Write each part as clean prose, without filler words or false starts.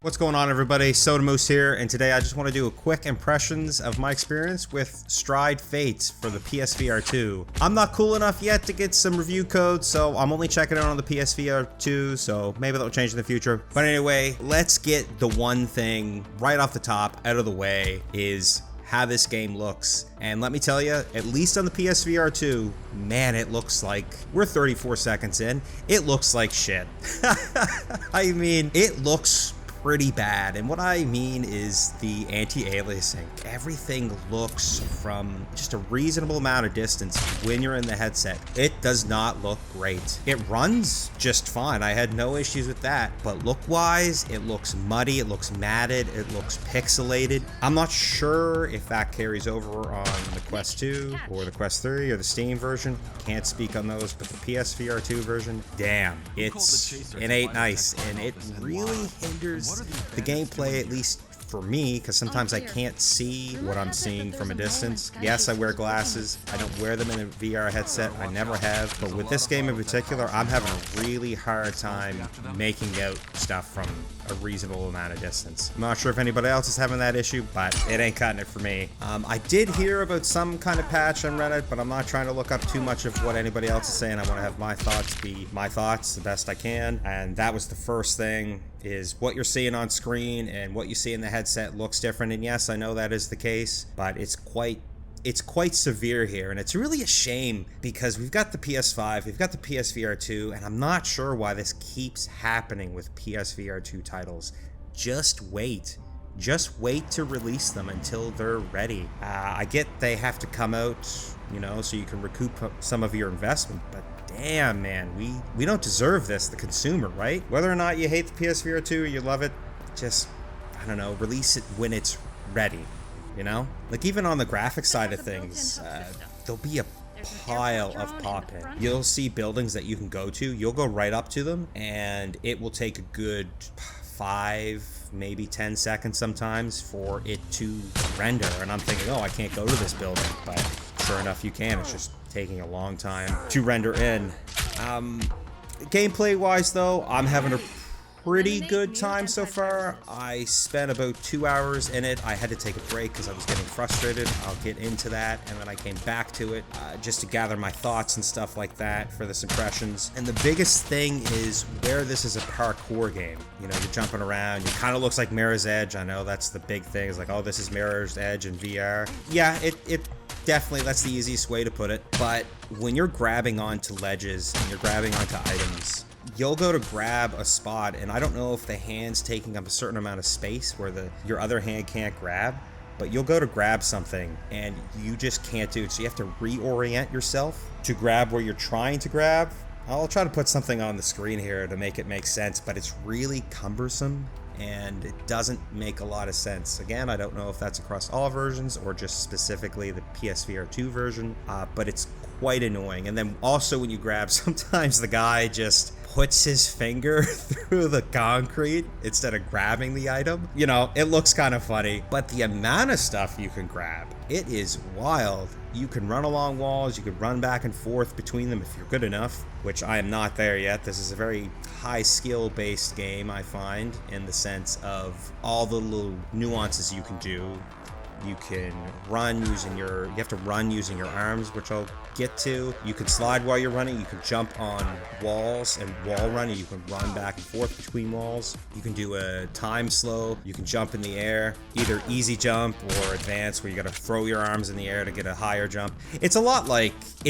What's going on, everybody? SodaMoose here, and today I just want to do a quick impressions of my experience with Stride Fates for the PSVR2. I'm not cool enough yet to get some review codes, so I'm only checking it out on the PSVR2, so maybe that'll change in the future. But anyway, let's get the one thing right off the top out of the way is how this game looks. And let me tell you, at least on the PSVR2, man, it looks like, we're 34 seconds in, it looks like shit. I mean, it looks pretty bad, and what I mean is the anti-aliasing. Everything looks from just a reasonable amount of distance when you're in the headset. It does not look great. It runs just fine. I had no issues with that, but look-wise, it looks muddy, it looks matted, it looks pixelated. I'm not sure if that carries over on the Quest 2 or the Quest 3 or the Steam version. Can't speak on those, but the PSVR2 version, damn, it ain't nice, and it really hinders the gameplay, at least for me, because sometimes I can't see what I'm seeing from a distance. Yes, I wear glasses. I don't wear them in a VR headset. I never have. But with this game in particular, I'm having a really hard time making out stuff from a reasonable amount of distance. I'm not sure if anybody else is having that issue, but it ain't cutting it for me. I did hear about some kind of patch on Reddit, but I'm not trying to look up too much of what anybody else is saying. I want to have my thoughts be my thoughts the best I can. And that was the first thing, is what you're seeing on screen and what you see in the headset looks different. And yes, I know that is the case, but it's quite severe here, and it's really a shame because we've got the PS5, we've got the PSVR2, and I'm not sure why this keeps happening with PSVR2 titles. Just wait to release them until they're ready. I get they have to come out, you know, so you can recoup some of your investment, but damn, man, we don't deserve this, the consumer, right? Whether or not you hate the PSVR2 or you love it, just, I don't know, release it when it's ready, you know? Like, even on the graphics side of things, there'll be a pile of pop-in. You'll see buildings that you can go to, you'll go right up to them, and it will take a good 5, maybe 10 seconds sometimes for it to render, and I'm thinking, oh, I can't go to this building, but sure enough, you can. It's just taking a long time to render in. Gameplay wise though, I'm having a pretty good time so far. I spent about 2 hours in it. I had to take a break because I was getting frustrated. I'll get into that, and then I came back to it just to gather my thoughts and stuff like that for this impressions. And the biggest thing is where this is a parkour game. You know, you're jumping around. It kind of looks like Mirror's Edge. I know that's the big thing. It's like, oh, this is Mirror's Edge in VR. Yeah, it definitely, that's the easiest way to put it. But when you're grabbing onto ledges and you're grabbing onto items, you'll go to grab a spot, and I don't know if the hand's taking up a certain amount of space where your other hand can't grab, but you'll go to grab something and you just can't do it. So you have to reorient yourself to grab where you're trying to grab. I'll try to put something on the screen here to make it make sense, but it's really cumbersome and it doesn't make a lot of sense. Again, I don't know if that's across all versions or just specifically the PSVR2 version, but it's quite annoying. And then also when you grab, sometimes the guy just puts his finger through the concrete instead of grabbing the item. You know, it looks kind of funny, but the amount of stuff you can grab, it is wild. You can run along walls, you can run back and forth between them if you're good enough, which I am not there yet. This is a very high skill based game, I find, in the sense of all the little nuances you can do. You can run using you have to run using your arms, which I'll get to. You can slide while you're running, you can jump on walls and wall running, you can run back and forth between walls. You can do a time slow, you can jump in the air, either easy jump or advanced where you gotta throw your arms in the air to get a higher jump. It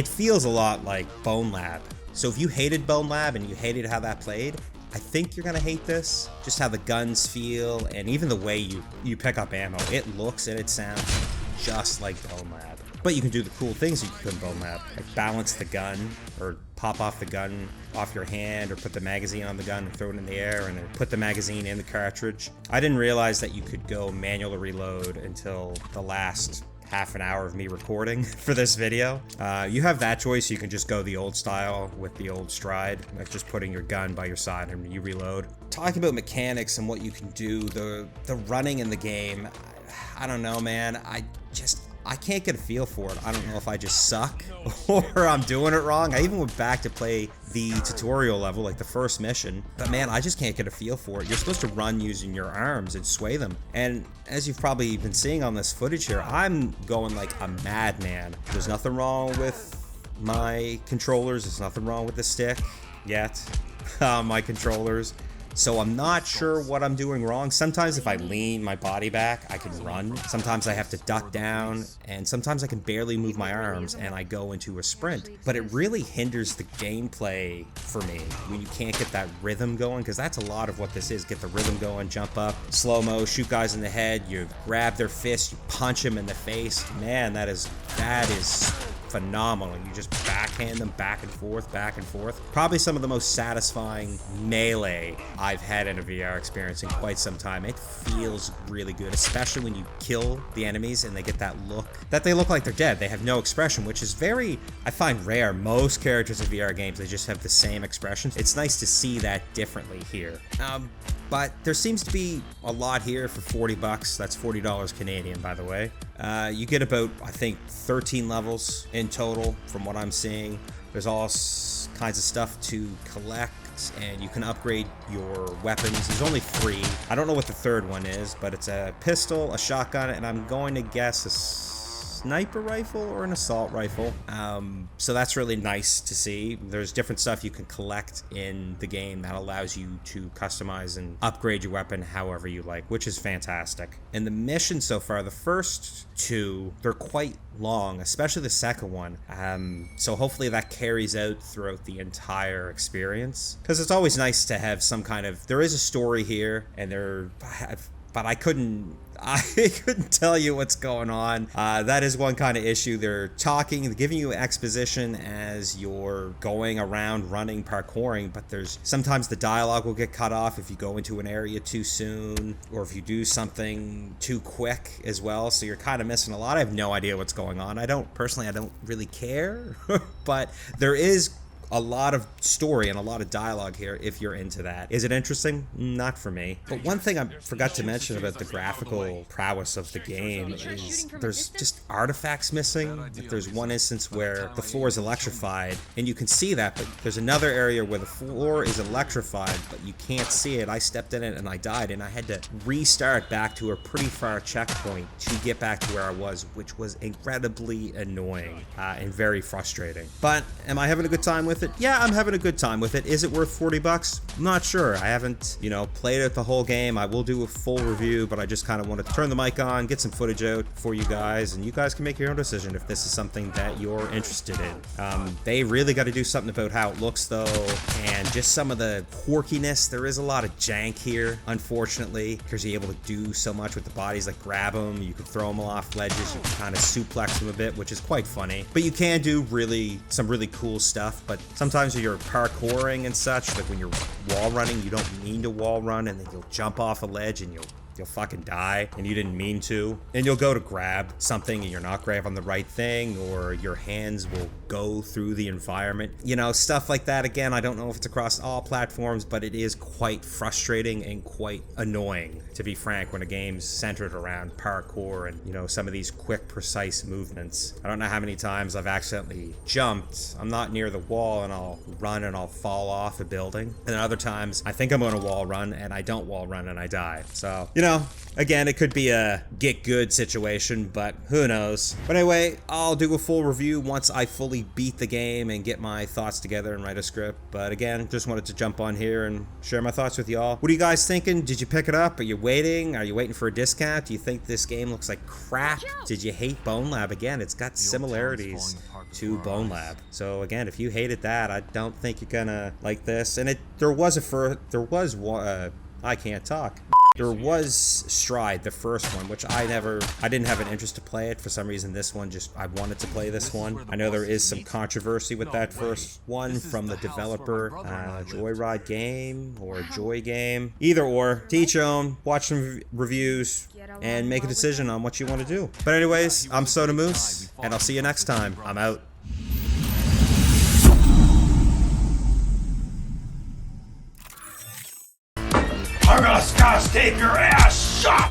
feels a lot like Bone Lab. So if you hated Bone Lab and you hated how that played, I think you're gonna hate this. Just how the guns feel and even the way you pick up ammo. It looks and it sounds just like Bone Lab. But you can do the cool things you can in Bone Lab, like balance the gun or pop off the gun off your hand or put the magazine on the gun and throw it in the air and then put the magazine in the cartridge. I didn't realize that you could go manual reload until the last half an hour of me recording for this video. You have that choice. You can just go the old style with the old stride, like just putting your gun by your side and you reload. Talking about mechanics and what you can do, the running in the game, I don't know, man. I can't get a feel for it. I don't know if I just suck or I'm doing it wrong. I even went back to play the tutorial level, like the first mission, but man, I just can't get a feel for it. You're supposed to run using your arms and sway them, and as you've probably been seeing on this footage here, I'm going like a madman. There's nothing wrong with my controllers, there's nothing wrong with the stick yet. My controllers. So I'm not sure what I'm doing wrong. Sometimes if I lean my body back, I can run. Sometimes I have to duck down, and sometimes I can barely move my arms and I go into a sprint. But it really hinders the gameplay for me when you can't get that rhythm going, because that's a lot of what this is. Get the rhythm going, jump up, slow-mo, shoot guys in the head, you grab their fist, you punch them in the face. Man, that is phenomenal. You just backhand them back and forth, back and forth. Probably some of the most satisfying melee I've had in a VR experience in quite some time. It feels really good, especially when you kill the enemies and they get that look, that they look like they're dead. They have no expression, which is very, I find, rare. Most characters in VR games, they just have the same expressions. It's nice to see that differently here. But there seems to be a lot here for 40 bucks. That's $40 Canadian, by the way. You get about, I think, 13 levels in total from what I'm seeing. There's all kinds of stuff to collect, and you can upgrade your weapons. There's only 3. I don't know what the third one is, but it's a pistol, a shotgun, and I'm going to guess a sniper rifle or an assault rifle. So that's really nice to see. There's different stuff you can collect in the game that allows you to customize and upgrade your weapon however you like, which is fantastic. And the mission so far, the first 2, they're quite long, especially the second one. So hopefully that carries out throughout the entire experience, because it's always nice to have some kind of, there is a story here, and but I couldn't tell you what's going on. That is one kind of issue. They're giving you exposition as you're going around running, parkouring, but sometimes the dialogue will get cut off if you go into an area too soon, or if you do something too quick as well, so you're kind of missing a lot. I have no idea what's going on. I don't really care, but there is a lot of story and a lot of dialogue here if you're into that. Is it interesting? Not for me. But one thing I forgot to mention about the graphical prowess of the game is there's just artifacts missing. Like there's one instance where the floor is electrified, and you can see that, but there's another area where the floor is electrified, but you can't see it. I stepped in it and I died, and I had to restart back to a pretty far checkpoint to get back to where I was, which was incredibly annoying and very frustrating. But am I having a good time with it? Yeah, I'm having a good time with it. Is it worth 40 bucks? I'm not sure. I haven't, played it the whole game. I will do a full review, but I just kind of want to turn the mic on, get some footage out for you guys, and you guys can make your own decision if this is something that you're interested in. They really got to do something about how it looks, though, and just some of the quirkiness. There is a lot of jank here, unfortunately, because you're able to do so much with the bodies, like grab them, you can throw them off ledges, you can kind of suplex them a bit, which is quite funny. But you can do some really cool stuff, but sometimes when you're parkouring and such, like when you're wall running, you don't mean to wall run, and then you'll jump off a ledge and you'll fucking die, and you didn't mean to, and you'll go to grab something and you're not grabbing the right thing, or your hands will go through the environment, stuff like that. Again, I don't know if it's across all platforms, but it is quite frustrating and quite annoying, to be frank, when a game's centered around parkour and some of these quick, precise movements. I don't know how many times I've accidentally jumped. I'm not near the wall and I'll run and I'll fall off a building, and then other times I think I'm going to wall run and I don't wall run and I die. So again, it could be a get good situation, but who knows. But anyway, I'll do a full review once I fully beat the game and get my thoughts together and write a script. But again, just wanted to jump on here and share my thoughts with y'all. What are you guys thinking? Did you pick it up? Are you waiting? Are you waiting for a discount? Do you think this game looks like crap? Did you hate Bone Lab? Again, it's got similarities to Bone Lab. So again, if you hated that, I don't think you're gonna like this. And I can't talk. There was Stride, the first one, which I didn't have an interest to play it. For some reason, this one, I wanted to play this one. I know there is some controversy with that first one from the developer, Joyride Game or Joy Game. Either or, to each own, watch some reviews, and make a decision on what you want to do. But anyways, I'm SodaMoose, and I'll see you next time. I'm out. I'm gonna scotch tape your ass!